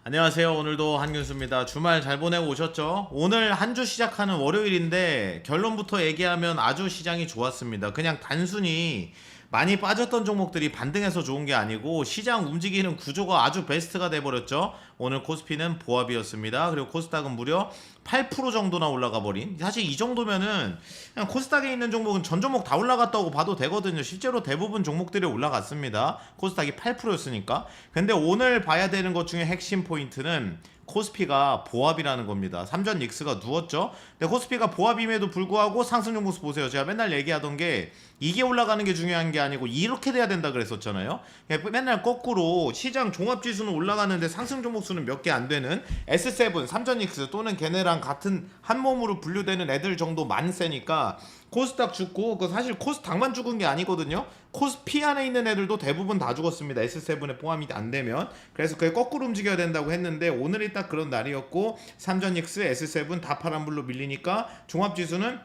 안녕하세요. 오늘도 한균수입니다. 주말 잘 보내고 오셨죠? 오늘 한 주 시작하는 월요일인데 결론부터 얘기하면 아주 시장이 좋았습니다. 그냥 단순히 많이 빠졌던 종목들이 반등해서 좋은 게 아니고 시장 움직이는 구조가 아주 베스트가 돼버렸죠. 오늘 코스피는 보합이었습니다. 그리고 코스닥은 무려 8% 정도나 올라가 버린, 사실 이 정도면은 그냥 코스닥에 있는 종목은 전 종목 다 올라갔다고 봐도 되거든요. 실제로 대부분 종목들이 올라갔습니다. 코스닥이 8%였으니까. 근데 오늘 봐야 되는 것 중에 핵심 포인트는 코스피가 보합이라는 겁니다. 삼전 닉스가 누웠죠. 근데 코스피가 보합임에도 불구하고 상승 종목수 보세요. 제가 맨날 얘기하던 게 이게 올라가는 게 중요한 게 아니고 이렇게 돼야 된다 그랬었잖아요. 맨날 거꾸로 시장 종합지수는 올라가는데 상승 종목수는 몇 개 안 되는 S7, 삼전 닉스 또는 걔네랑 같은 한 몸으로 분류되는 애들 정도만 세니까 코스닥 죽고, 그 사실 코스닥만 죽은 게 아니거든요. 코스피 안에 있는 애들도 대부분 다 죽었습니다. S7에 포함이 안 되면. 그래서 그게 거꾸로 움직여야 된다고 했는데 오늘이 딱 그런 날이었고, 삼전닉스, S7 다 파란불로 밀리니까 종합지수는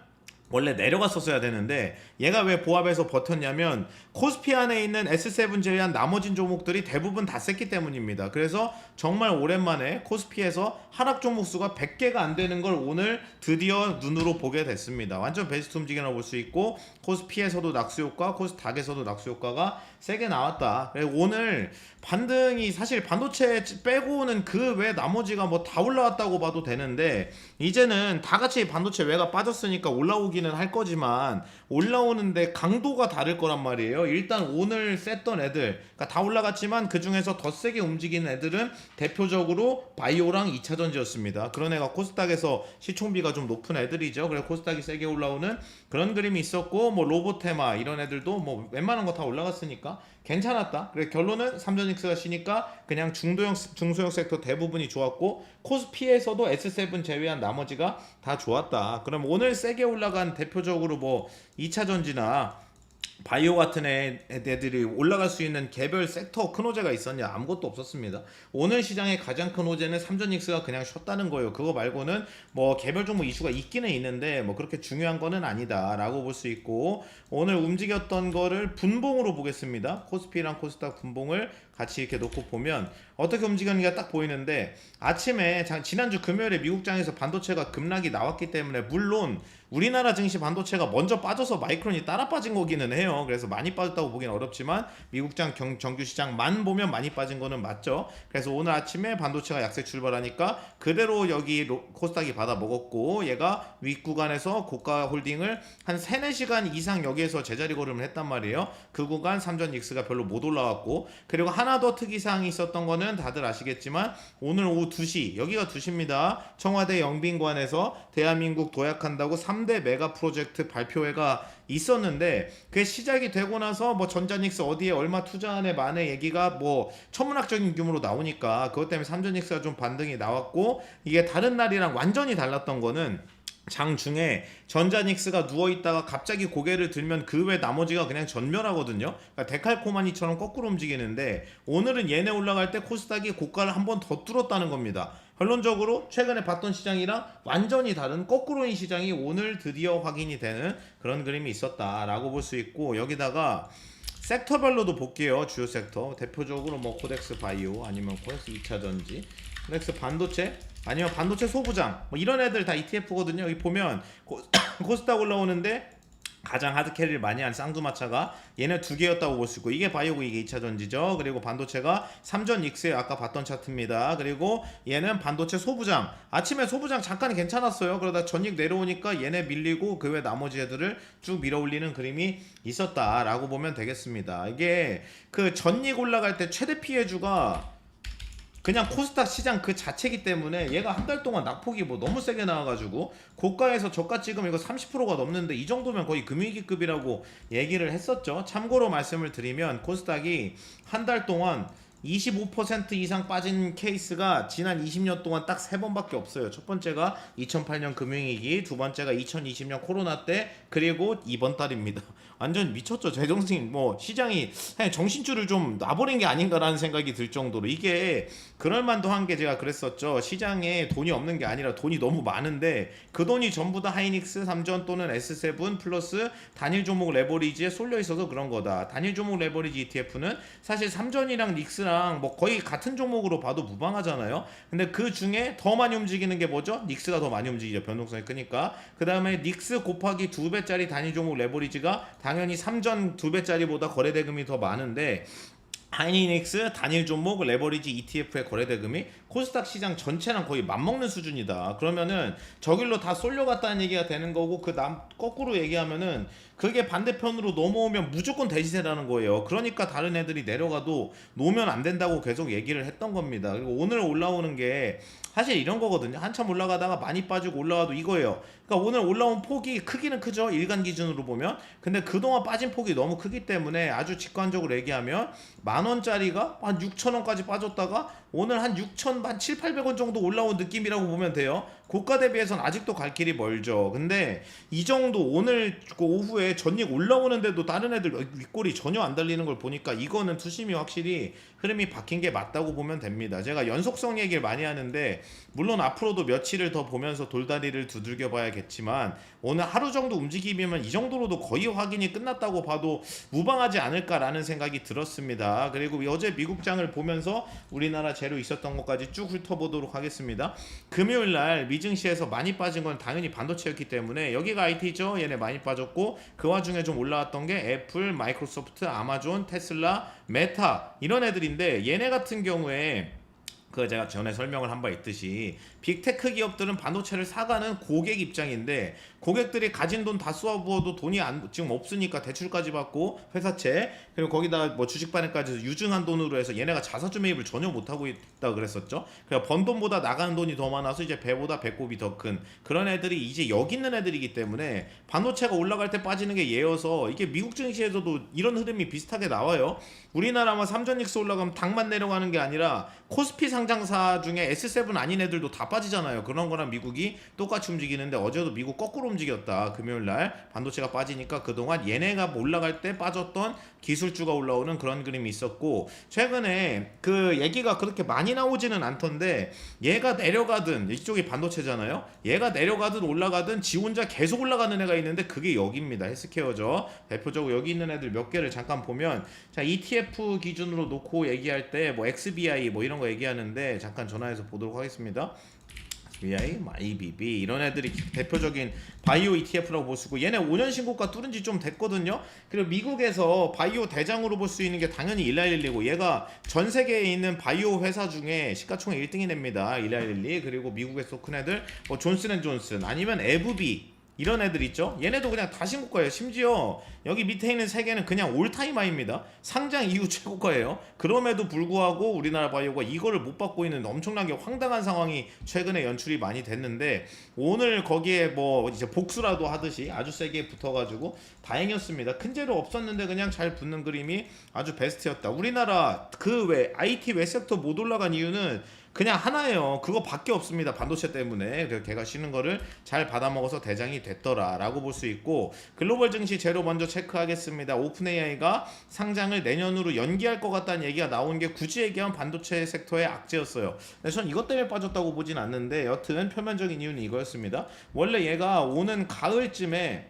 원래 내려갔었어야 되는데 얘가 왜 보합에서 버텼냐면 코스피 안에 있는 S7 제외한 나머진 종목들이 대부분 다 셌기 때문입니다. 그래서 정말 오랜만에 코스피에서 하락 종목 수가 100개가 안 되는 걸 오늘 드디어 눈으로 보게 됐습니다. 완전 베스트 움직임이라고 볼 수 있고, 코스피에서도 낙수 효과, 코스닥에서도 낙수 효과가 세게 나왔다. 오늘 반등이 사실 반도체 빼고는 그 외 나머지가 뭐 다 올라왔다고 봐도 되는데, 이제는 다 같이 반도체 외가 빠졌으니까 올라오기는 할 거지만 올라오는데 강도가 다를 거란 말이에요. 일단 오늘 셌던 애들, 그러니까 다 올라갔지만 그 중에서 더 세게 움직이는 애들은 대표적으로 바이오랑 2차전지였습니다. 그런 애가 코스닥에서 시총비가 좀 높은 애들이죠. 그래서 코스닥이 세게 올라오는 그런 그림이 있었고, 뭐 로보테마 이런 애들도 뭐 웬만한 거 다 올라갔으니까 괜찮았다. 그래서 결론은 삼전익스가 쉬니까 그냥 중소형 섹터 대부분이 좋았고, 코스피에서도 S7 제외한 나머지가 다 좋았다. 그럼 오늘 세게 올라간 대표적으로 뭐 2차전지나 바이오 같은 애들이 올라갈 수 있는 개별 섹터 큰 호재가 있었냐? 아무것도 없었습니다. 오늘 시장의 가장 큰 호재는 삼전닉스가 그냥 쉬었다는 거예요. 그거 말고는 뭐 개별 종목 이슈가 있기는 있는데 뭐 그렇게 중요한 거는 아니다 라고 볼 수 있고, 오늘 움직였던 거를 분봉으로 보겠습니다. 코스피랑 코스닥 분봉을 같이 이렇게 놓고 보면 어떻게 움직였는지가 딱 보이는데, 아침에 지난주 금요일에 미국장에서 반도체가 급락이 나왔기 때문에 물론 우리나라 증시 반도체가 먼저 빠져서 마이크론이 따라 빠진 거기는 해요. 그래서 많이 빠졌다고 보기는 어렵지만 미국장 정규 시장만 보면 많이 빠진 거는 맞죠. 그래서 오늘 아침에 반도체가 약세 출발하니까 그대로 여기 코스닥이 받아 먹었고, 얘가 윗구간에서 고가 홀딩을 한 3, 4시간 이상 여기에서 제자리 걸음을 했단 말이에요. 그 구간 삼전 닉스가 별로 못 올라왔고, 그리고 하나 더 특이사항이 있었던 거는 다들 아시겠지만 오늘 오후 2시, 여기가 2시입니다. 청와대 영빈관에서 대한민국 도약한다고 3대 메가 프로젝트 발표회가 있었는데, 그게 시작이 되고 나서 뭐 전자닉스 어디에 얼마 투자하네 마네 얘기가 뭐 천문학적인 규모로 나오니까 그것 때문에 삼전닉스가 좀 반등이 나왔고, 이게 다른 날이랑 완전히 달랐던 거는 장중에 전자닉스가 누워있다가 갑자기 고개를 들면 그 외 나머지가 그냥 전멸하거든요. 그러니까 데칼코마니처럼 거꾸로 움직이는데, 오늘은 얘네 올라갈 때 코스닥이 고가를 한 번 더 뚫었다는 겁니다. 결론적으로 최근에 봤던 시장이랑 완전히 다른 거꾸로인 시장이 오늘 드디어 확인이 되는 그런 그림이 있었다라고 볼 수 있고, 여기다가 섹터별로도 볼게요. 주요 섹터 대표적으로 뭐 코덱스 바이오, 아니면 코덱스 2차전지, 코덱스 반도체, 아니면 반도체 소부장, 뭐 이런 애들 다 ETF거든요. 여기 보면 코스닥 올라오는데 가장 하드캐리를 많이 한 쌍두마차가 얘네 두 개였다고 볼 수 있고, 이게 바이오고 이게 2차전지죠. 그리고 반도체가 삼전닉스에 아까 봤던 차트입니다. 그리고 얘는 반도체 소부장, 아침에 소부장 잠깐 괜찮았어요. 그러다 전익 내려오니까 얘네 밀리고 그 외 나머지 애들을 쭉 밀어 올리는 그림이 있었다라고 보면 되겠습니다. 이게 그 전익 올라갈 때 최대 피해주가 그냥 코스닥 시장 그 자체이기 때문에, 얘가 한 달 동안 낙폭이 뭐 너무 세게 나와가지고 고가에서 저가 찍으면 이거 30%가 넘는데 이 정도면 거의 금융위기급이라고 얘기를 했었죠. 참고로 말씀을 드리면 코스닥이 한 달 동안 25% 이상 빠진 케이스가 지난 20년 동안 딱 3번밖에 없어요. 첫 번째가 2008년 금융위기, 두 번째가 2020년 코로나 때, 그리고 이번 달입니다. 완전 미쳤죠. 제정신 뭐 시장이 그냥 정신줄을 좀 놔버린 게 아닌가라는 생각이 들 정도로 이게 그럴 만도 한 게 제가 그랬었죠. 시장에 돈이 없는 게 아니라 돈이 너무 많은데 그 돈이 전부 다 하이닉스 3전 또는 S7 플러스 단일 종목 레버리지에 쏠려 있어서 그런 거다. 단일 종목 레버리지 ETF는 사실 3전이랑 닉스랑 뭐 거의 같은 종목으로 봐도 무방하잖아요. 근데 그 중에 더 많이 움직이는 게 뭐죠? 닉스가 더 많이 움직이죠. 변동성이 크니까. 그 다음에 닉스 곱하기 2배짜리 단일 종목 레버리지가 당연히 3전 2배짜리보다 거래대금이 더 많은데 하이닉스 단일 종목 레버리지 ETF의 거래대금이 코스닥 시장 전체랑 거의 맞먹는 수준이다. 그러면은 저길로 다 쏠려갔다는 얘기가 되는 거고 그 거꾸로 얘기하면은 그게 반대편으로 넘어오면 무조건 대시세라는 거예요. 그러니까 다른 애들이 내려가도 놓으면 안 된다고 계속 얘기를 했던 겁니다. 그리고 오늘 올라오는 게 사실 이런 거거든요. 한참 올라가다가 많이 빠지고 올라와도 이거예요. 그러니까 오늘 올라온 폭이 크기는 크죠. 일간 기준으로 보면. 근데 그동안 빠진 폭이 너무 크기 때문에 아주 직관적으로 얘기하면 10,000원짜리가 한 6,000원까지 빠졌다가 오늘 한 6,000, 한 7, 800원 정도 올라온 느낌이라고 보면 돼요. 고가 대비해서는 아직도 갈 길이 멀죠. 근데 이 정도 오늘 그 오후에 전익 올라오는데도 다른 애들 윗골이 전혀 안 달리는 걸 보니까 이거는 투심이 확실히 흐름이 바뀐 게 맞다고 보면 됩니다. 제가 연속성 얘기를 많이 하는데 물론 앞으로도 며칠을 더 보면서 돌다리를 두들겨 봐야겠지만 오늘 하루 정도 움직임이면 이 정도로도 거의 확인이 끝났다고 봐도 무방하지 않을까라는 생각이 들었습니다. 그리고 어제 미국장을 보면서 우리나라 재료 있었던 것까지 쭉 훑어보도록 하겠습니다. 금요일날 미증시에서 많이 빠진 건 당연히 반도체였기 때문에 여기가 IT죠. 얘네 많이 빠졌고 그 와중에 좀 올라왔던 게 애플, 마이크로소프트, 아마존, 테슬라, 메타 이런 애들인데 얘네 같은 경우에 그 제가 전에 설명을 한 바 있듯이 빅테크 기업들은 반도체를 사가는 고객 입장인데 고객들이 가진 돈 다 쏘아부어도 돈이 지금 없으니까 대출까지 받고 회사채 그리고 거기다 뭐 주식반에까지 유증한 돈으로 해서 얘네가 자사주 매입을 전혀 못하고 있다 그랬었죠. 그러니까 번 돈보다 나가는 돈이 더 많아서 이제 배보다 배꼽이 더 큰 그런 애들이 이제 여기 있는 애들이기 때문에 반도체가 올라갈 때 빠지는 게 예여서 이게 미국 증시에서도 이런 흐름이 비슷하게 나와요. 우리나라만 삼전익스 올라가면 당만 내려가는 게 아니라 코스피 상장사 중에 S7 아닌 애들도 다 빠지잖아요. 그런 거랑 미국이 똑같이 움직이는데 어제도 미국 거꾸로 움직였다. 금요일날 반도체가 빠지니까 그동안 얘네가 올라갈 때 빠졌던 기술주가 올라오는 그런 그림이 있었고 최근에 그 얘기가 그렇게 많이 나오지는 않던데 얘가 내려가든 이쪽이 반도체잖아요. 얘가 내려가든 올라가든 지 혼자 계속 올라가는 애가 있는데 그게 여기입니다. 헬스케어죠. 대표적으로 여기 있는 애들 몇 개를 잠깐 보면 자 ETF 기준으로 놓고 얘기할 때 뭐 XBI 뭐 이런 거 얘기하는데 잠깐 전화해서 보도록 하겠습니다. SBI, IBB 이런 애들이 대표적인 바이오 ETF라고 볼 수 있고 얘네 5년 신고가 뚫은 지 좀 됐거든요. 그리고 미국에서 바이오 대장으로 볼 수 있는 게 당연히 일라일리고 얘가 전 세계에 있는 바이오 회사 중에 시가총액 1등이 됩니다. 일라일리 그리고 미국에서 큰 애들 뭐 존슨앤존슨 아니면 에브비 이런 애들 있죠. 얘네도 그냥 다 신고가예요. 심지어 여기 밑에 있는 세 개는 그냥 올타임 하이입니다. 상장 이후 최고가예요. 그럼에도 불구하고 우리나라 바이오가 이거를 못 받고 있는 엄청나게 황당한 상황이 최근에 연출이 많이 됐는데 오늘 거기에 뭐 이제 복수라도 하듯이 아주 세게 붙어가지고 다행이었습니다. 큰 재료 없었는데 그냥 잘 붙는 그림이 아주 베스트였다. 우리나라 그 외 IT 외섹터 못 올라간 이유는 그냥 하나예요. 그거밖에 없습니다. 반도체 때문에. 그래서 걔가 쉬는 거를 잘 받아먹어서 대장이 됐더라 라고 볼 수 있고 글로벌 증시 재료 먼저 체크하겠습니다. 오픈 AI가 상장을 내년으로 연기할 것 같다는 얘기가 나온 게 굳이 얘기하면 반도체 섹터의 악재였어요. 근데 전 이것 때문에 빠졌다고 보진 않는데 여튼 표면적인 이유는 이거였습니다. 원래 얘가 오는 가을쯤에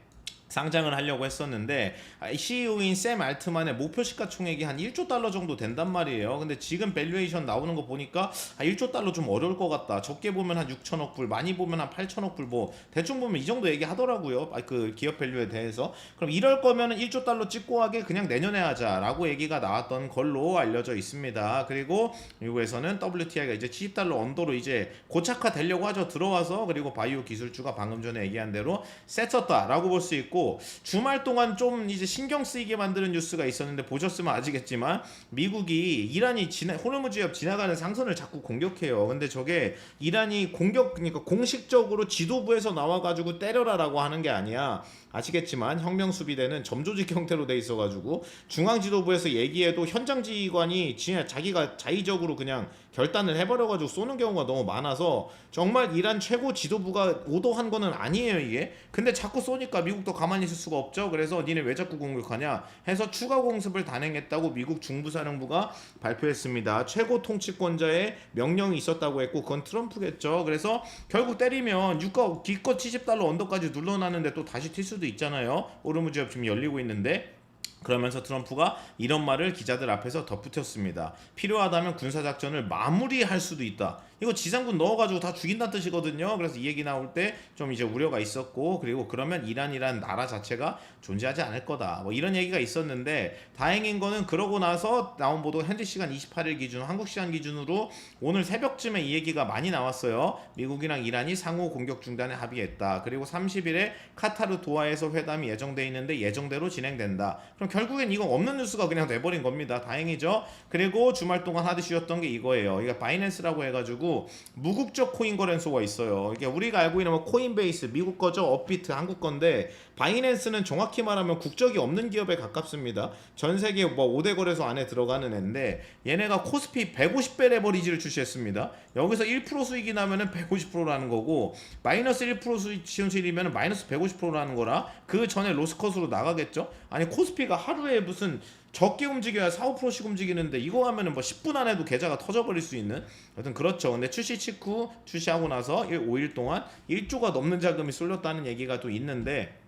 상장을 하려고 했었는데 CEO인 샘 알트만의 목표 시가총액이 한 1조 달러 정도 된단 말이에요. 근데 지금 밸류에이션 나오는 거 보니까 1조 달러 좀 어려울 것 같다. 적게 보면 한 6천억 불, 많이 보면 한 8천억 불, 뭐 대충 보면 이 정도 얘기하더라고요. 그 기업 밸류에 대해서. 그럼 이럴 거면은 1조 달러 찍고 하게 그냥 내년에 하자라고 얘기가 나왔던 걸로 알려져 있습니다. 그리고 미국에서는 WTI가 이제 70달러 언더로 이제 고착화 되려고 하죠. 들어와서 그리고 바이오 기술주가 방금 전에 얘기한 대로 셌었다라고 볼 수 있고 주말 동안 좀 이제 신경 쓰이게 만드는 뉴스가 있었는데 보셨으면 아시겠지만 미국이 이란이 호르무즈 해협 지나가는 상선을 자꾸 공격해요. 근데 저게 이란이 그러니까 공식적으로 지도부에서 나와가지고 때려라라고 하는 게 아니야. 아시겠지만 혁명 수비대는 점조직 형태로 돼 있어가지고 중앙 지도부에서 얘기해도 현장 지휘관이 자기가 자의적으로 그냥 결단을 해버려가지고 쏘는 경우가 너무 많아서 정말 이란 최고 지도부가 오도한 거는 아니에요 이게. 근데 자꾸 쏘니까 미국도 가만히 가만히 있을 수가 없죠. 그래서 니네 왜 자꾸 공격하냐 해서 추가 공습을 단행했다고 미국 중부사령부가 발표했습니다. 최고 통치권자의 명령이 있었다고 했고 그건 트럼프겠죠. 그래서 결국 때리면 유가 기껏 $70 언더까지 눌러놨는데 또 다시 튈 수도 있잖아요. 오르무지업 지금 열리고 있는데. 그러면서 트럼프가 이런 말을 기자들 앞에서 덧붙였습니다. 필요하다면 군사작전을 마무리할 수도 있다. 이거 지상군 넣어가지고 다 죽인다는 뜻이거든요. 그래서 이 얘기 나올 때 좀 이제 우려가 있었고, 그리고 그러면 이란이란 나라 자체가 존재하지 않을 거다. 뭐 이런 얘기가 있었는데, 다행인 거는 그러고 나서 나온 보도 현지 시간 28일 기준, 한국 시간 기준으로 오늘 새벽쯤에 이 얘기가 많이 나왔어요. 미국이랑 이란이 상호 공격 중단에 합의했다. 그리고 30일에 카타르 도하에서 회담이 예정돼 있는데 예정대로 진행된다. 그럼 결국엔 이거 없는 뉴스가 그냥 돼버린 겁니다. 다행이죠. 그리고 주말 동안 하드쉬였던 게 이거예요. 이게 바이낸스라고 해가지고 무국적 코인 거래소가 있어요. 이게 우리가 알고 있는 뭐 코인베이스 미국 거죠, 업비트 한국 건데 바이낸스는 정확히 말하면 국적이 없는 기업에 가깝습니다. 전 세계 뭐 5대 거래소 안에 들어가는 애인데 얘네가 코스피 150배 레버리지를 출시했습니다. 여기서 1% 수익이 나면은 150%라는 거고 마이너스 1% 수익 실이면은 마이너스 150%라는 거라 그 전에 로스컷으로 나가겠죠. 아니 코스피가 하루에 무슨 적게 움직여야 4~5%씩 움직이는데 이거 하면은 뭐 10분 안에도 계좌가 터져버릴 수 있는 여튼 그렇죠. 근데 출시 직후 출시하고 나서 5일 동안 1조가 넘는 자금이 쏠렸다는 얘기가 또 있는데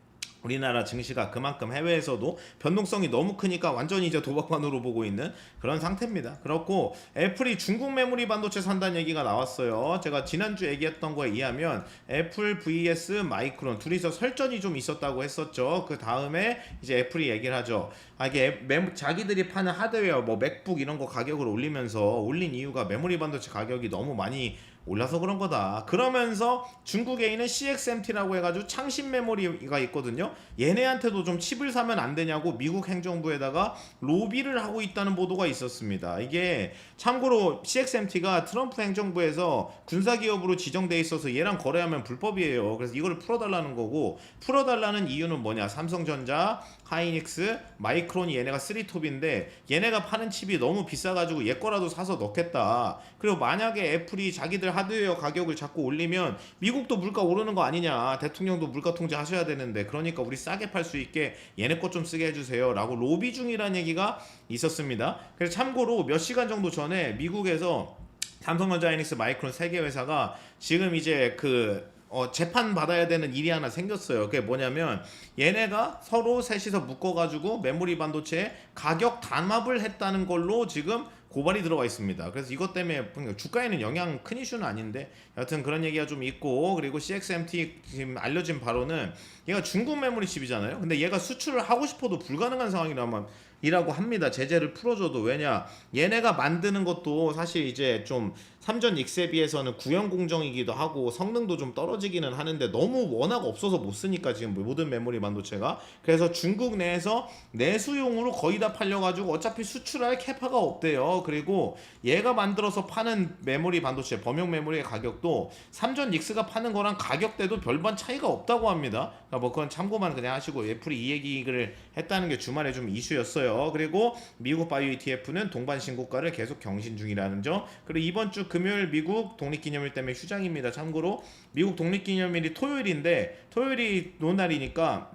우리나라 증시가 그만큼 해외에서도 변동성이 너무 크니까 완전히 이제 도박판으로 보고 있는 그런 상태입니다. 그렇고 애플이 중국 메모리 반도체 산다는 얘기가 나왔어요. 제가 지난주 얘기했던 거에 의하면 애플 vs 마이크론 둘이서 설전이 좀 있었다고 했었죠. 그 다음에 이제 애플이 얘기를 하죠. 이게 자기들이 파는 하드웨어 뭐 맥북 이런 거 가격을 올리면서 올린 이유가 메모리 반도체 가격이 너무 많이 올라서 그런 거다. 그러면서 중국에 있는 CXMT라고 해가지고 창신 메모리가 있거든요. 얘네한테도 좀 칩을 사면 안 되냐고 미국 행정부에다가 로비를 하고 있다는 보도가 있었습니다. 이게 참고로 CXMT가 트럼프 행정부에서 군사기업으로 지정돼 있어서 얘랑 거래하면 불법이에요. 그래서 이걸 풀어달라는 거고 풀어달라는 이유는 뭐냐? 삼성전자, 하이닉스, 마이크론이 얘네가 3톱인데 얘네가 파는 칩이 너무 비싸가지고 얘 거라도 사서 넣겠다. 그리고 만약에 애플이 자기들 하드웨어 가격을 자꾸 올리면 미국도 물가 오르는 거 아니냐, 대통령도 물가 통제하셔야 되는데 그러니까 우리 싸게 팔 수 있게 얘네 것 좀 쓰게 해주세요 라고 로비 중이라는 얘기가 있었습니다. 그래서 참고로 몇 시간 정도 전에 미국에서 삼성전자, 하이닉스, 마이크론 3개 회사가 지금 이제 재판 받아야 되는 일이 하나 생겼어요. 그게 뭐냐면 얘네가 서로 셋이서 묶어가지고 메모리 반도체 가격 단합을 했다는 걸로 지금 고발이 들어가 있습니다. 그래서 이것 때문에 주가에는 영향 큰 이슈는 아닌데 여튼 그런 얘기가 좀 있고, 그리고 CXMT 지금 알려진 바로는 얘가 중국 메모리 칩이잖아요. 근데 얘가 수출을 하고 싶어도 불가능한 상황이라고 합니다. 제재를 풀어줘도. 왜냐, 얘네가 만드는 것도 사실 이제 좀 삼전 익스에 비해서는 구형 공정이기도 하고 성능도 좀 떨어지기는 하는데 너무 워낙 없어서 못 쓰니까 지금 모든 메모리 반도체가. 그래서 중국 내에서 내수용으로 거의 다 팔려가지고 어차피 수출할 캐파가 없대요. 그리고 얘가 만들어서 파는 메모리 반도체 범용 메모리의 가격도 삼전 닉스가 파는 거랑 가격대도 별반 차이가 없다고 합니다. 그러니까 뭐 그건 참고만 그냥 하시고, 애플이 이 얘기를 했다는 게 주말에 좀 이슈였어요. 그리고 미국 바이오 ETF는 동반 신고가를 계속 경신 중이라는 점. 그리고 이번 주 금요일 미국 독립기념일 때문에 휴장입니다. 참고로 미국 독립기념일이 토요일인데 토요일이 노는 날이니까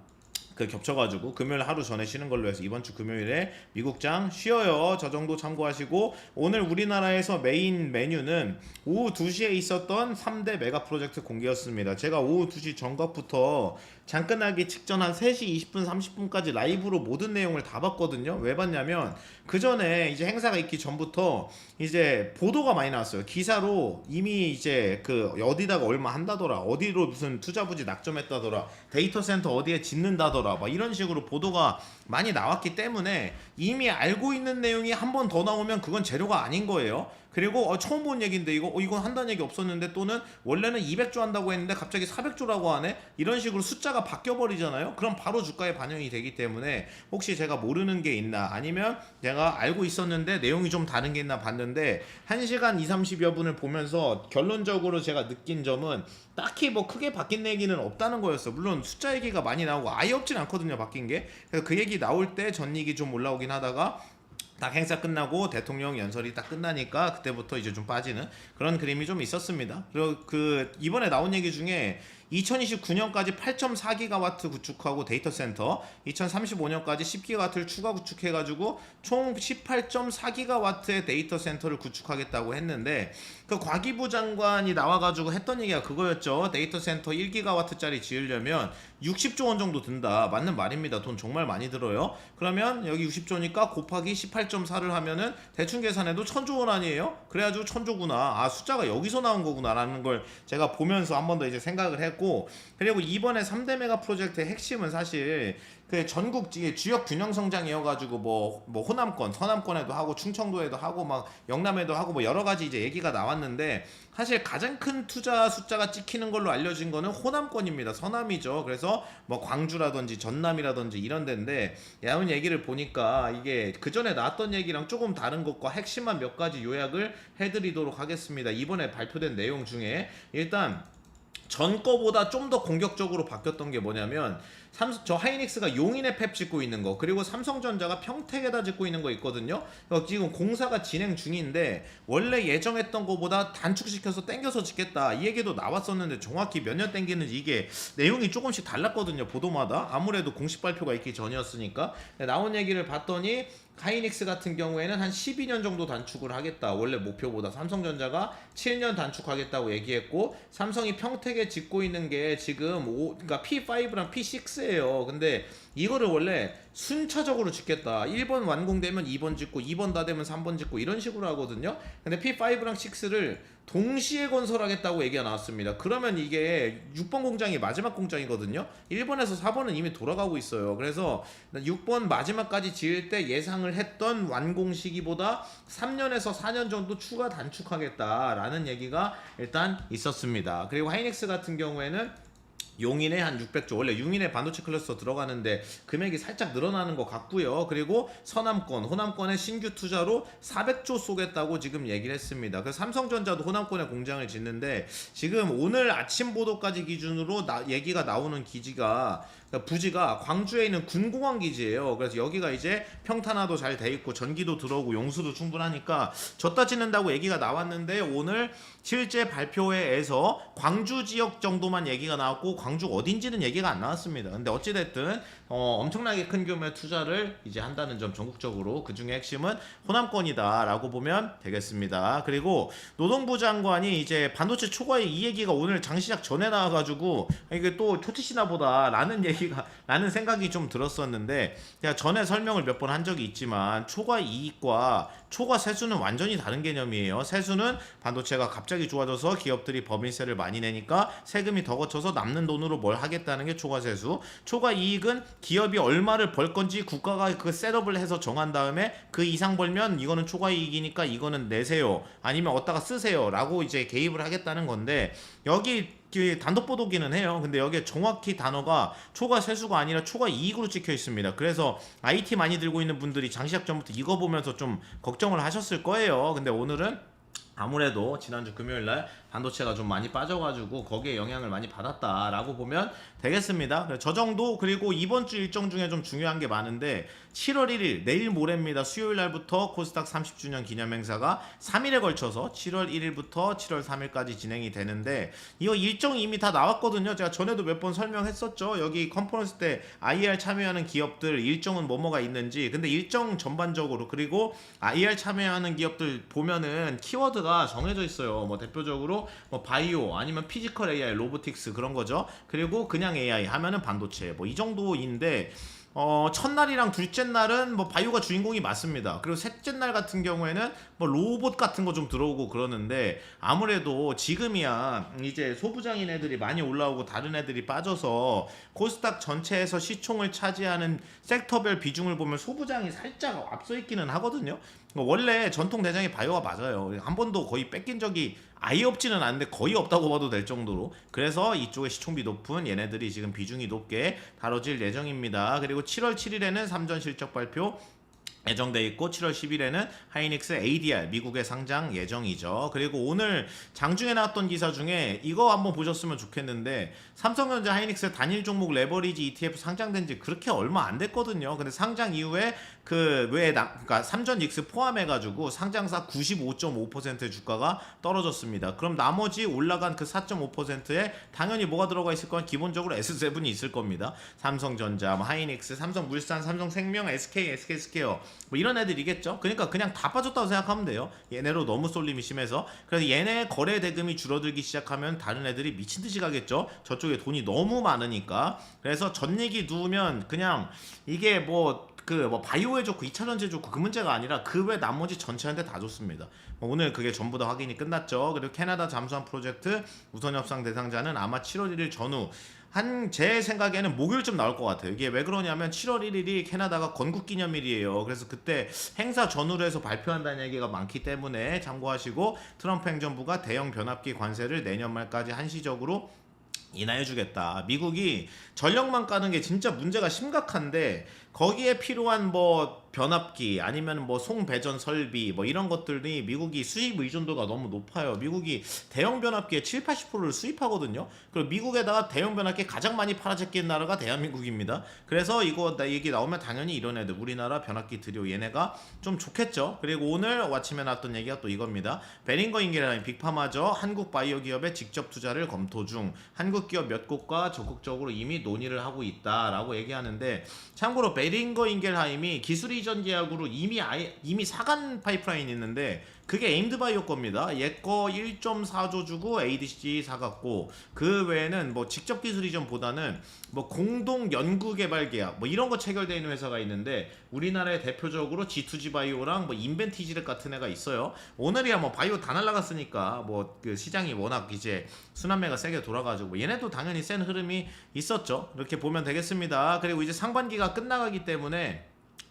겹쳐가지고 금요일 하루 전에 쉬는 걸로 해서 이번 주 금요일에 미국장 쉬어요. 저 정도 참고하시고, 오늘 우리나라에서 메인 메뉴는 오후 2시에 있었던 3대 메가 프로젝트 공개였습니다. 제가 오후 2시 전각부터 장 끝나기 직전 한 3시 20분 30분까지 라이브로 모든 내용을 다 봤거든요. 왜 봤냐면 그 전에 이제 행사가 있기 전부터 이제 보도가 많이 나왔어요. 기사로 이미 이제 어디다가 얼마 한다더라, 어디로 무슨 투자 부지 낙점했다더라, 데이터 센터 어디에 짓는다더라, 막 이런 식으로 보도가 많이 나왔기 때문에 이미 알고 있는 내용이 한 번 더 나오면 그건 재료가 아닌 거예요. 그리고 처음 본 얘기인데 이건 한다는 얘기 없었는데, 또는 원래는 200조 한다고 했는데 갑자기 400조라고 하네, 이런 식으로 숫자가 바뀌어 버리잖아요. 그럼 바로 주가에 반영이 되기 때문에 혹시 제가 모르는 게 있나, 아니면 제가 알고 있었는데 내용이 좀 다른 게 있나 봤는데 1시간 20~30여 분을 보면서 결론적으로 제가 느낀 점은 딱히 뭐 크게 바뀐 얘기는 없다는 거였어. 물론 숫자 얘기가 많이 나오고 아예 없진 않거든요, 바뀐 게. 그래서 그 얘기 나올 때 전익이 좀 올라오긴 하다가 딱 행사 끝나고 대통령 연설이 딱 끝나니까 그때부터 이제 좀 빠지는 그런 그림이 좀 있었습니다. 그리고 이번에 나온 얘기 중에 2029년까지 8.4기가와트 구축하고 데이터 센터, 2035년까지 10기가와트를 추가 구축해가지고 총 18.4기가와트의 데이터 센터를 구축하겠다고 했는데, 그 과기부 장관이 나와가지고 했던 얘기가 그거였죠. 데이터 센터 1기가와트짜리 지으려면 60조 원 정도 든다. 맞는 말입니다. 돈 정말 많이 들어요. 그러면 여기 60조니까 곱하기 18.4를 하면은 대충 계산해도 1000조 원 아니에요? 그래가지고 1000조구나. 아, 숫자가 여기서 나온 거구나 라는 걸 제가 보면서 한 번 더 이제 생각을 했고, 그리고 이번에 3대 메가 프로젝트의 핵심은 사실 그 전국 주역 균형 성장이어가지고 뭐 호남권, 서남권에도 하고 충청도에도 하고 막 영남에도 하고 뭐 여러 가지 이제 얘기가 나왔는데, 사실 가장 큰 투자 숫자가 찍히는 걸로 알려진 거는 호남권입니다. 서남이죠. 그래서 뭐 광주라든지 전남이라든지 이런 데인데, 야운 얘기를 보니까 이게 그 전에 나왔던 얘기랑 조금 다른 것과 핵심만 몇 가지 요약을 해드리도록 하겠습니다. 이번에 발표된 내용 중에 일단 전 거보다 좀 더 공격적으로 바뀌었던 게 뭐냐면, 저 하이닉스가 용인에 팹 짓고 있는 거, 그리고 삼성전자가 평택에다 짓고 있는 거 있거든요. 지금 공사가 진행 중인데 원래 예정했던 거보다 단축시켜서 땡겨서 짓겠다 이 얘기도 나왔었는데, 정확히 몇 년 땡기는지 이게 내용이 조금씩 달랐거든요, 보도마다. 아무래도 공식 발표가 있기 전이었으니까. 나온 얘기를 봤더니 하이닉스 같은 경우에는 한 12년 정도 단축을 하겠다. 원래 목표보다 삼성전자가 7년 단축하겠다고 얘기했고, 삼성이 평택에 짓고 있는 게 지금 그러니까 P5랑 P6예요. 근데 이거를 원래 순차적으로 짓겠다. 1번 완공되면 2번 짓고 2번 다 되면 3번 짓고 이런 식으로 하거든요. 근데 P5랑 6를 동시에 건설하겠다고 얘기가 나왔습니다. 그러면 이게 6번 공장이 마지막 공장이거든요. 1번에서 4번은 이미 돌아가고 있어요. 그래서 6번 마지막까지 지을 때 예상을 했던 완공 시기보다 3년에서 4년 정도 추가 단축하겠다라는 얘기가 일단 있었습니다. 그리고 하이닉스 같은 경우에는 용인에 한 600조, 원래 용인에 반도체 클러스터 들어가는데 금액이 살짝 늘어나는 것 같고요. 그리고 서남권, 호남권에 신규 투자로 400조 쏘겠다고 지금 얘기를 했습니다. 그래서 삼성전자도 호남권에 공장을 짓는데, 지금 오늘 아침 보도까지 기준으로 얘기가 나오는 부지가 광주에 있는 군공항 기지예요. 그래서 여기가 이제 평탄화도 잘 돼 있고 전기도 들어오고 용수도 충분하니까 졌다 짓는다고 얘기가 나왔는데, 오늘 실제 발표회에서 광주 지역 정도만 얘기가 나왔고 광주 어딘지는 얘기가 안 나왔습니다. 근데 어찌됐든 엄청나게 큰 규모의 투자를 이제 한다는 점, 전국적으로. 그 중에 핵심은 호남권이다 라고 보면 되겠습니다. 그리고 노동부 장관이 이제 반도체 초과의 이 얘기가 오늘 장시작 전에 나와가지고 이게 또 초티시나 보다 라는 생각이 좀 들었었는데, 제가 전에 설명을 몇 번 한 적이 있지만 초과 이익과 초과 세수는 완전히 다른 개념이에요. 세수는 반도체가 갑자기 좋아져서 기업들이 법인세를 많이 내니까 세금이 더 거쳐서 남는 돈으로 뭘 하겠다는 게 초과 세수. 초과 이익은 기업이 얼마를 벌 건지 국가가 그 셋업을 해서 정한 다음에 그 이상 벌면 이거는 초과 이익이니까 이거는 내세요, 아니면 어디다가 쓰세요 라고 이제 개입을 하겠다는 건데, 여기 단독 보도기는 해요. 근데 여기에 정확히 단어가 초과 세수가 아니라 초과 이익으로 찍혀 있습니다. 그래서 IT 많이 들고 있는 분들이 장시작 전부터 이거 보면서 좀 걱정을 하셨을 거예요. 근데 오늘은 아무래도 지난주 금요일날 반도체가 좀 많이 빠져가지고 거기에 영향을 많이 받았다라고 보면 되겠습니다. 저 정도. 그리고 이번 주 일정 중에 좀 중요한 게 많은데, 7월 1일 내일 모레입니다. 수요일 날부터 코스닥 30주년 기념행사가 3일에 걸쳐서 7월 1일부터 7월 3일까지 진행이 되는데, 이거 일정이 이미 다 나왔거든요. 제가 전에도 몇 번 설명했었죠. 여기 컨퍼런스 때 IR 참여하는 기업들 일정은 뭐가 있는지. 근데 일정 전반적으로, 그리고 IR 참여하는 기업들 보면은 키워드가 정해져 있어요. 뭐 대표적으로 뭐 바이오, 아니면 피지컬 AI, 로보틱스 그런 거죠. 그리고 그냥 AI 하면은 반도체, 뭐 이 정도인데, 첫날이랑 둘째 날은 뭐 바이오가 주인공이 맞습니다. 그리고 셋째 날 같은 경우에는 뭐 로봇 같은 거 좀 들어오고 그러는데, 아무래도 지금이야 이제 소부장인 애들이 많이 올라오고 다른 애들이 빠져서 코스닥 전체에서 시총을 차지하는 섹터별 비중을 보면 소부장이 살짝 앞서 있기는 하거든요. 원래 전통 대장이 바이오가 맞아요. 한 번도 거의 뺏긴 적이 아예 없지는 않은데 거의 없다고 봐도 될 정도로. 그래서 이쪽에 시총비 높은 얘네들이 지금 비중이 높게 다뤄질 예정입니다. 그리고 7월 7일에는 삼전 실적 발표, 예정돼 있고 7월 10일에는 하이닉스 ADR 미국에 상장 예정이죠. 그리고 오늘 장중에 나왔던 기사 중에 이거 한번 보셨으면 좋겠는데 삼성전자 하이닉스 단일 종목 레버리지 ETF 상장된 지 그렇게 얼마 안 됐거든요. 근데 상장 이후에 그러니까 삼전 닉스 포함해가지고 상장사 95.5%의 주가가 떨어졌습니다. 그럼 나머지 올라간 그 4.5%에 당연히 뭐가 들어가 있을 건 기본적으로 S7이 있을 겁니다. 삼성전자, 하이닉스, 삼성물산, 삼성생명, SK, SK스퀘어 뭐 이런 애들이겠죠. 그러니까 그냥 다 빠졌다고 생각하면 돼요. 얘네로 너무 쏠림이 심해서. 그래서 얘네 거래 대금이 줄어들기 시작하면 다른 애들이 미친 듯이 가겠죠. 저쪽에 돈이 너무 많으니까. 그래서 전 얘기 누우면 그냥 이게 뭐 바이오에 좋고 2차전지에 좋고 그 문제가 아니라 그 외 나머지 전체한테 다 좋습니다. 오늘 그게 전부 다 확인이 끝났죠. 그리고 캐나다 잠수함 프로젝트 우선 협상 대상자는 아마 7월 1일 전후 제 생각에는 목요일쯤 나올 것 같아요. 이게 왜 그러냐면 7월 1일이 캐나다가 건국기념일이에요. 그래서 그때 행사 전후로 해서 발표한다는 얘기가 많기 때문에 참고하시고 트럼프 행정부가 대형 변압기 관세를 내년 말까지 한시적으로 인하해주겠다. 미국이 전력만 까는 게 진짜 문제가 심각한데 거기에 필요한 뭐 변압기 아니면 뭐 송배전 설비 뭐 이런 것들이 미국이 수입 의존도가 너무 높아요. 미국이 대형 변압기의 7, 80%를 수입하거든요. 그리고 미국에다가 대형 변압기 가장 많이 팔아제낀 나라가 대한민국입니다. 그래서 이거 얘기 나오면 당연히 이런 애들 우리나라 변압기 드려 얘네가 좀 좋겠죠. 그리고 오늘 아침에 나왔던 얘기가 또 이겁니다. 베링거 인겔하임 빅파마저 한국 바이오 기업에 직접 투자를 검토 중. 한국 기업 몇 곳과 적극적으로 이미 논의를 하고 있다라고 얘기하는데 참고로 베링거 인겔하임이 기술 이전 계약으로 이미 사간 파이프라인이 있는데 그게 에임드바이오 겁니다. 얘 거 1.4조 주고 ADC 사갔고 그 외에는 뭐 직접 기술 이전보다는 뭐 공동 연구 개발 계약 뭐 이런 거 체결되어 있는 회사가 있는데 우리나라에 대표적으로 G2G 바이오랑 뭐 인벤티지렉 같은 애가 있어요. 오늘이야 뭐 바이오 다 날라갔으니까 뭐 그 시장이 워낙 이제 순환매가 세게 돌아가지고 뭐 얘네도 당연히 센 흐름이 있었죠. 이렇게 보면 되겠습니다. 그리고 이제 상반기가 끝나가기 때문에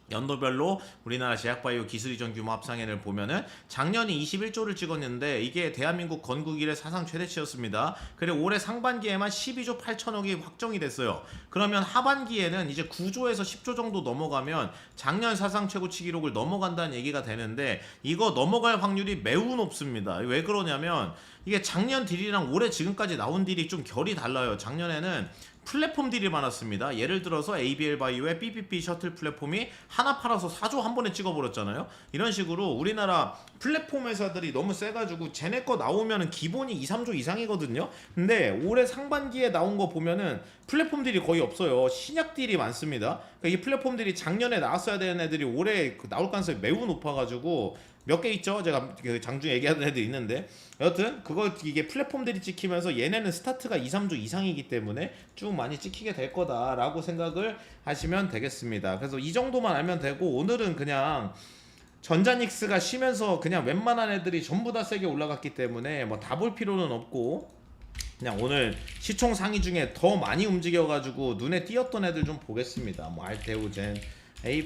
연도별로 우리나라 제약바이오 기술 이전 규모 합상액을 보면은 작년이 21조를 찍었는데 이게 대한민국 건국 이래 사상 최대치였습니다. 그리고 올해 상반기에만 12조 8천억이 확정이 됐어요. 그러면 하반기에는 이제 9조에서 10조 정도 넘어가면 작년 사상 최고치 기록을 넘어간다는 얘기가 되는데 이거 넘어갈 확률이 매우 높습니다. 왜 그러냐면 이게 작년 딜이랑 올해 지금까지 나온 딜이 좀 결이 달라요. 작년에는 플랫폼 딜이 많았습니다. 예를 들어서 ABL 바이오의 PPP 셔틀 플랫폼이 하나 팔아서 4조 한 번에 찍어버렸잖아요. 이런 식으로 우리나라 플랫폼 회사들이 너무 세가지고 쟤네 거 나오면은 기본이 2, 3조 이상이거든요. 근데 올해 상반기에 나온 거 보면은 플랫폼 딜이 거의 없어요. 신약 딜이 많습니다. 그러니까 이 플랫폼 딜이 작년에 나왔어야 되는 애들이 올해 나올 가능성이 매우 높아가지고 몇 개 있죠? 제가 그 장중에 얘기하던 애들 있는데 여튼 이게 플랫폼들이 찍히면서 얘네는 스타트가 2, 3조 이상이기 때문에 쭉 많이 찍히게 될 거다라고 생각을 하시면 되겠습니다. 그래서 이 정도만 알면 되고 오늘은 그냥 전자닉스가 쉬면서 그냥 웬만한 애들이 전부 다 세게 올라갔기 때문에 뭐 다 볼 필요는 없고 그냥 오늘 시총 상위 중에 더 많이 움직여가지고 눈에 띄었던 애들 좀 보겠습니다. 뭐 알테오젠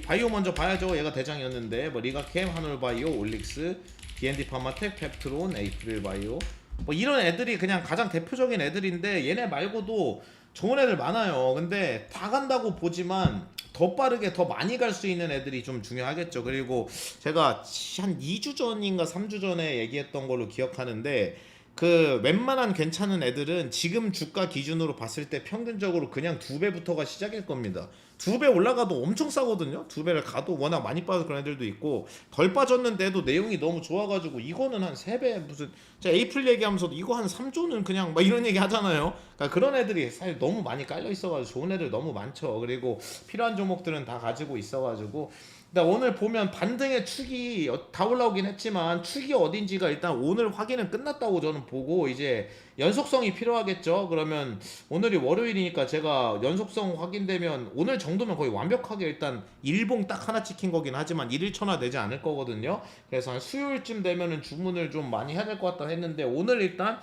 바이오 먼저 봐야죠. 얘가 대장이었는데 뭐 리가캠, 한올바이오, 올릭스, D&D 파마텍, 펩트론, 에이프릴 바이오 뭐 이런 애들이 그냥 가장 대표적인 애들인데 얘네 말고도 좋은 애들 많아요. 근데 다 간다고 보지만 더 빠르게 더 많이 갈 수 있는 애들이 좀 중요하겠죠. 그리고 제가 한 2주 전인가 3주 전에 얘기했던 걸로 기억하는데 그 웬만한 괜찮은 애들은 지금 주가 기준으로 봤을 때 평균적으로 그냥 2배부터가 시작일 겁니다. 2배 올라가도 엄청 싸거든요. 2배를 가도 워낙 많이 빠져서 그런 애들도 있고 덜 빠졌는데도 내용이 너무 좋아가지고 이거는 한 3배 무슨 제가 에이플 얘기하면서도 이거 한 3조는 그냥 막 이런 얘기 하잖아요. 그러니까 그런 애들이 사실 너무 많이 깔려 있어가지고 좋은 애들 너무 많죠. 그리고 필요한 종목들은 다 가지고 있어가지고 근데 오늘 보면 반등의 축이 다 올라오긴 했지만 축이 어딘지가 일단 오늘 확인은 끝났다고 저는 보고 이제 연속성이 필요하겠죠. 그러면 오늘이 월요일이니까 제가 연속성 확인되면 오늘 정도면 거의 완벽하게 일단 일봉 딱 하나 찍힌 거긴 하지만 1일천화 되지 않을 거거든요. 그래서 한 수요일쯤 되면은 주문을 좀 많이 해야 될 것 같다 했는데 오늘 일단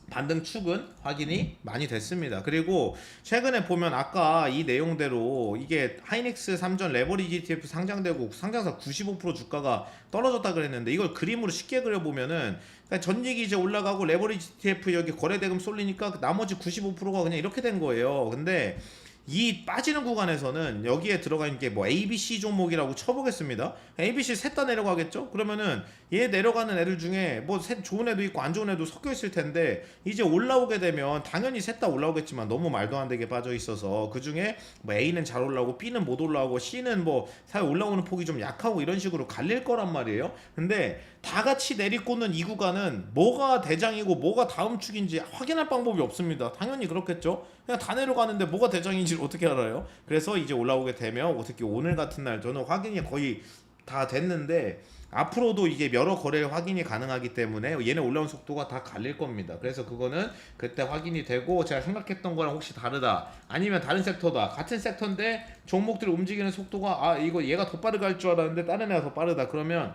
반등 축은 확인이 많이 됐습니다. 그리고 최근에 보면 아까 이 내용대로 이게 하이닉스 3전 레버리지 ETF 상장되고 상장사 95% 주가가 떨어졌다 그랬는데 이걸 그림으로 쉽게 그려보면은 그러니까 전익이 이제 올라가고 레버리지 ETF 여기 거래대금 쏠리니까 나머지 95%가 그냥 이렇게 된 거예요. 근데 이 빠지는 구간에서는 여기에 들어가 있는 게 뭐 ABC 종목이라고 쳐보겠습니다. ABC 셋 다 내려가겠죠? 그러면은 얘 내려가는 애들 중에 뭐 셋 좋은 애도 있고 안 좋은 애도 섞여 있을 텐데 이제 올라오게 되면 당연히 셋 다 올라오겠지만 너무 말도 안 되게 빠져 있어서 그 중에 뭐 A는 잘 올라오고 B는 못 올라오고 C는 뭐 사실 올라오는 폭이 좀 약하고 이런 식으로 갈릴 거란 말이에요. 근데 다 같이 내리꽂는 이 구간은 뭐가 대장이고 뭐가 다음 축인지 확인할 방법이 없습니다. 당연히 그렇겠죠. 그냥 다 내려가는데 뭐가 대장인지를 어떻게 알아요? 그래서 이제 올라오게 되면 어떻게 오늘 같은 날 저는 확인이 거의 다 됐는데 앞으로도 이게 여러 거래 확인이 가능하기 때문에 얘네 올라온 속도가 다 갈릴 겁니다. 그래서 그거는 그때 확인이 되고 제가 생각했던 거랑 혹시 다르다 아니면 다른 섹터다 같은 섹터인데 종목들이 움직이는 속도가 아 이거 얘가 더 빠르게 갈 줄 알았는데 다른 애가 더 빠르다 그러면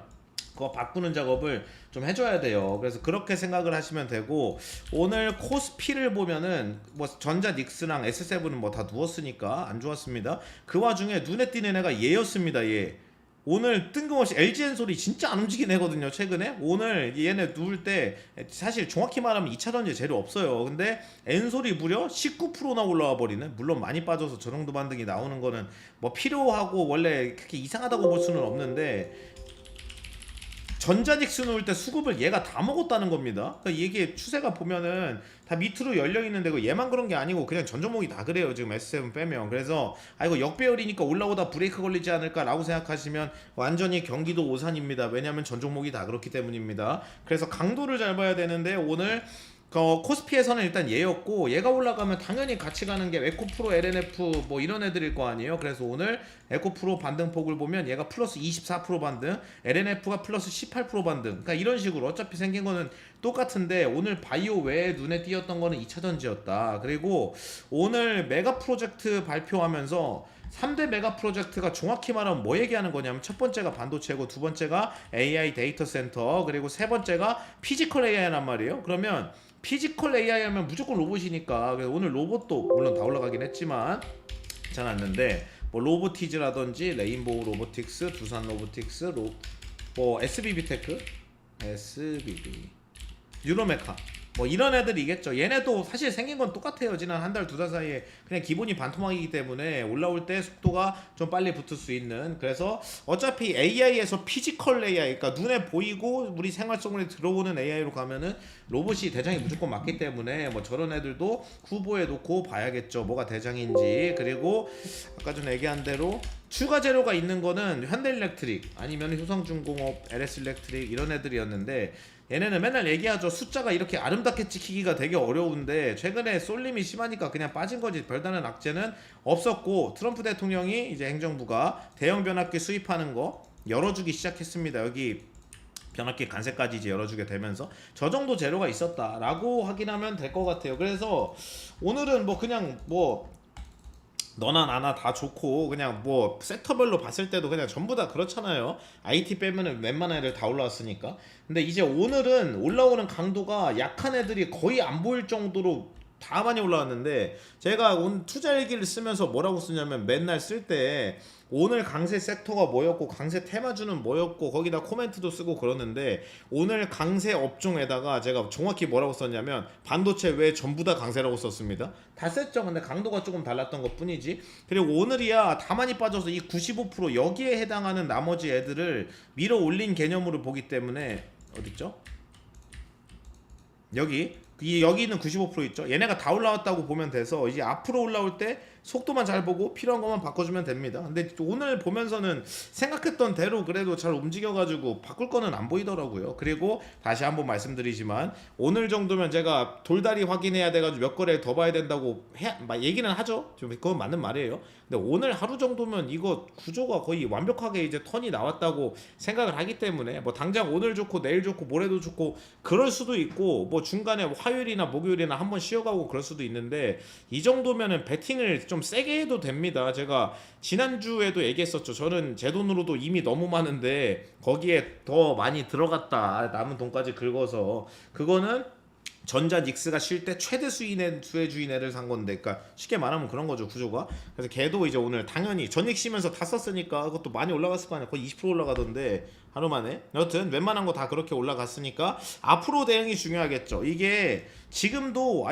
그거 바꾸는 작업을 좀 해줘야 돼요. 그래서 그렇게 생각을 하시면 되고 오늘 코스피를 보면은 뭐 전자 닉스랑 S7은 뭐 다 누웠으니까 안 좋았습니다. 그 와중에 눈에 띄는 애가 얘였습니다. 얘. 오늘 뜬금없이 LG엔솔이 진짜 안 움직이는 애거든요. 최근에 오늘 얘네 누울 때 사실 정확히 말하면 2차전지 재료 없어요. 근데 엔솔이 무려 19%나 올라와 버리는 물론 많이 빠져서 저 정도 반등이 나오는 거는 뭐 필요하고 원래 그렇게 이상하다고 볼 수는 없는데 전자닉스 놓을 때 수급을 얘가 다 먹었다는 겁니다. 그러니까 이게 추세가 보면은 다 밑으로 열려 있는데 얘만 그런 게 아니고 그냥 전 종목이 다 그래요. 지금 S7 빼면. 그래서 아 이거 역배열이니까 올라오다 브레이크 걸리지 않을까라고 생각하시면 완전히 경기도 오산입니다. 왜냐하면 전 종목이 다 그렇기 때문입니다. 그래서 강도를 잘 봐야 되는데 오늘 코스피에서는 일단 얘였고 얘가 올라가면 당연히 같이 가는 게 에코프로, LNF 뭐 이런 애들일 거 아니에요. 그래서 오늘 에코프로 반등폭을 보면 얘가 플러스 24% 반등, LNF가 플러스 18% 반등. 그러니까 이런 식으로 어차피 생긴 거는 똑같은데 오늘 바이오 외에 눈에 띄었던 거는 2차전지였다. 그리고 오늘 메가 프로젝트 발표하면서 3대 메가 프로젝트가 정확히 말하면 뭐 얘기하는 거냐면 첫 번째가 반도체고 두 번째가 AI 데이터 센터 그리고 세 번째가 피지컬 AI란 말이에요. 그러면 피지컬 AI 하면 무조건 로봇이니까 그래서 오늘 로봇도 물론 다 올라가긴 했지만 잘 않는데 뭐 로보티즈라든지 레인보우 로보틱스, 두산 로보틱스, 뭐 SBB테크, SBB, 유로메카 뭐 이런 애들이겠죠. 얘네도 사실 생긴 건 똑같아요. 지난 한 달 두 달 사이에 그냥 기본이 반토막이기 때문에 올라올 때 속도가 좀 빨리 붙을 수 있는 그래서 어차피 AI에서 피지컬 AI 그러니까 눈에 보이고 우리 생활 속에 들어오는 AI로 가면은 로봇이 대장이 무조건 맞기 때문에 뭐 저런 애들도 후보에 놓고 봐야겠죠. 뭐가 대장인지. 그리고 아까 전에 얘기한 대로 추가 재료가 있는 거는 현대일렉트릭 아니면 효성중공업, LS일렉트릭 이런 애들이었는데 얘네는 맨날 얘기하죠. 숫자가 이렇게 아름답게 찍히기가 되게 어려운데 최근에 쏠림이 심하니까 그냥 빠진 거지 별다른 악재는 없었고 트럼프 대통령이 이제 행정부가 대형 변압기 수입하는 거 열어주기 시작했습니다. 여기 변압기 간세까지 이제 열어주게 되면서 저 정도 재료가 있었다라고 확인하면 될 것 같아요. 그래서 오늘은 뭐 그냥 뭐 너나 나나 다 좋고 그냥 뭐 섹터별로 봤을 때도 그냥 전부 다 그렇잖아요. IT 빼면은 웬만한 애들 다 올라왔으니까. 근데 이제 오늘은 올라오는 강도가 약한 애들이 거의 안 보일 정도로 다 많이 올라왔는데 제가 오늘 투자일기를 쓰면서 뭐라고 쓰냐면 맨날 쓸 때 오늘 강세 섹터가 뭐였고 강세 테마주는 뭐였고 거기다 코멘트도 쓰고 그러는데 오늘 강세 업종에다가 제가 정확히 뭐라고 썼냐면 반도체 외 전부 다 강세라고 썼습니다. 다 셌죠. 근데 강도가 조금 달랐던 것 뿐이지. 그리고 오늘이야 다 많이 빠져서 이 95% 여기에 해당하는 나머지 애들을 밀어 올린 개념으로 보기 때문에 어딨죠? 여기는 95% 있죠. 얘네가 다 올라왔다고 보면 돼서 이제 앞으로 올라올 때 속도만 잘 보고 필요한 것만 바꿔주면 됩니다. 근데 오늘 보면서는 생각했던 대로 그래도 잘 움직여가지고 바꿀 거는 안 보이더라고요. 그리고 다시 한번 말씀드리지만 오늘 정도면 제가 돌다리 확인해야 돼가지고 몇 거래 더 봐야 된다고 얘기는 하죠. 좀 그건 맞는 말이에요. 근데 오늘 하루 정도면 이거 구조가 거의 완벽하게 이제 턴이 나왔다고 생각을 하기 때문에 뭐 당장 오늘 좋고 내일 좋고 모레도 좋고 그럴 수도 있고 뭐 중간에 화요일이나 목요일이나 한번 쉬어가고 그럴 수도 있는데 이 정도면은 베팅을 좀 세게 해도 됩니다. 제가 지난주에도 얘기했었죠. 저는 제 돈으로도 이미 너무 많은데 거기에 더 많이 들어갔다. 남은 돈까지 긁어서 그거는 전자 닉스가 쉴 때 최대 수혜주인 애를 산 건데, 그러니까 쉽게 말하면 그런 거죠 구조가. 그래서 걔도 이제 오늘 당연히 전익 쉬면서 다 썼으니까 그것도 많이 올라갔을 거 아니야. 거의 20% 올라가던데 하루 만에. 여튼 웬만한 거 다 그렇게 올라갔으니까 앞으로 대응이 중요하겠죠. 이게 지금도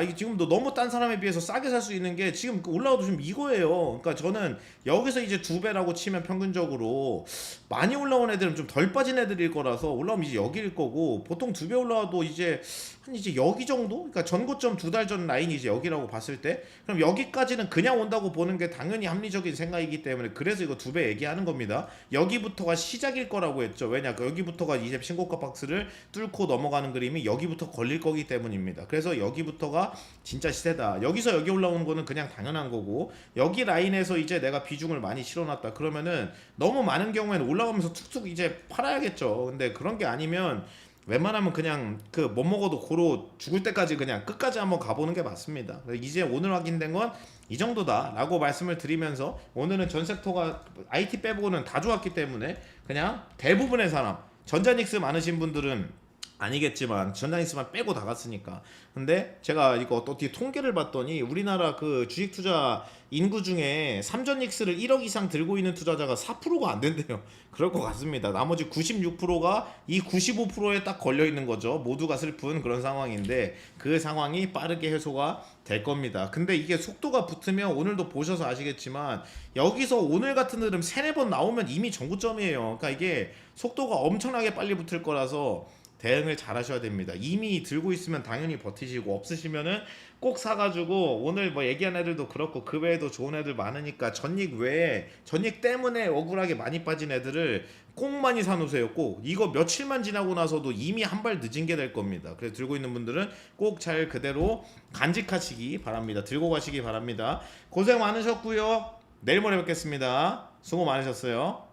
너무 딴 사람에 비해서 싸게 살 수 있는 게 지금 올라와도 지금 이거예요. 그러니까 저는 여기서 이제 2배라고 치면 평균적으로 많이 올라온 애들은 좀 덜 빠진 애들일 거라서 올라오면 이제 여기일 거고, 보통 2배 올라와도 이제 한 이제 여기 정도? 그러니까 전고점 2달 전 라인이 이제 여기라고 봤을 때, 그럼 여기까지는 그냥 온다고 보는 게 당연히 합리적인 생각이기 때문에, 그래서 이거 2배 얘기하는 겁니다. 여기부터가 시작일 거라고 했죠. 왜냐, 여기부터가 이제 신고가 박스를 뚫고 넘어가는 그림이 여기부터 걸릴 거기 때문입니다. 그래서 여기부터가 진짜 시세다. 여기서 여기 올라오는 거는 그냥 당연한 거고, 여기 라인에서 이제 내가 비중을 많이 실어놨다 그러면은 너무 많은 경우에는 올라가면서 툭툭 이제 팔아야겠죠. 근데 그런 게 아니면 웬만하면 그냥 그 못 먹어도 고로 죽을 때까지 그냥 끝까지 한번 가보는 게 맞습니다. 이제 오늘 확인된 건 이 정도다 라고 말씀을 드리면서, 오늘은 전 섹터가 IT 빼고는 다 좋았기 때문에 그냥 대부분의 사람, 전자닉스 많으신 분들은 아니겠지만 전자닉스만 빼고 다 갔으니까. 근데 제가 이거 어떻게 통계를 봤더니 우리나라 그 주식 투자 인구 중에 삼전닉스를 1억 이상 들고 있는 투자자가 4%가 안 된대요. 그럴 것 같습니다. 나머지 96%가 이 95%에 딱 걸려 있는 거죠. 모두가 슬픈 그런 상황인데, 그 상황이 빠르게 해소가 될 겁니다. 근데 이게 속도가 붙으면, 오늘도 보셔서 아시겠지만 여기서 오늘 같은 흐름 3-4번 나오면 이미 정구점이에요. 그러니까 이게 속도가 엄청나게 빨리 붙을 거라서 대응을 잘 하셔야 됩니다. 이미 들고 있으면 당연히 버티시고, 없으시면은 꼭 사가지고, 오늘 뭐 얘기한 애들도 그렇고 그 외에도 좋은 애들 많으니까 전익 외에, 전익 때문에 억울하게 많이 빠진 애들을 꼭 많이 사놓으세요. 꼭 이거 며칠만 지나고 나서도 이미 한 발 늦은 게 될 겁니다. 그래서 들고 있는 분들은 꼭 잘 그대로 간직하시기 바랍니다. 들고 가시기 바랍니다. 고생 많으셨고요. 내일 모레 뵙겠습니다. 수고 많으셨어요.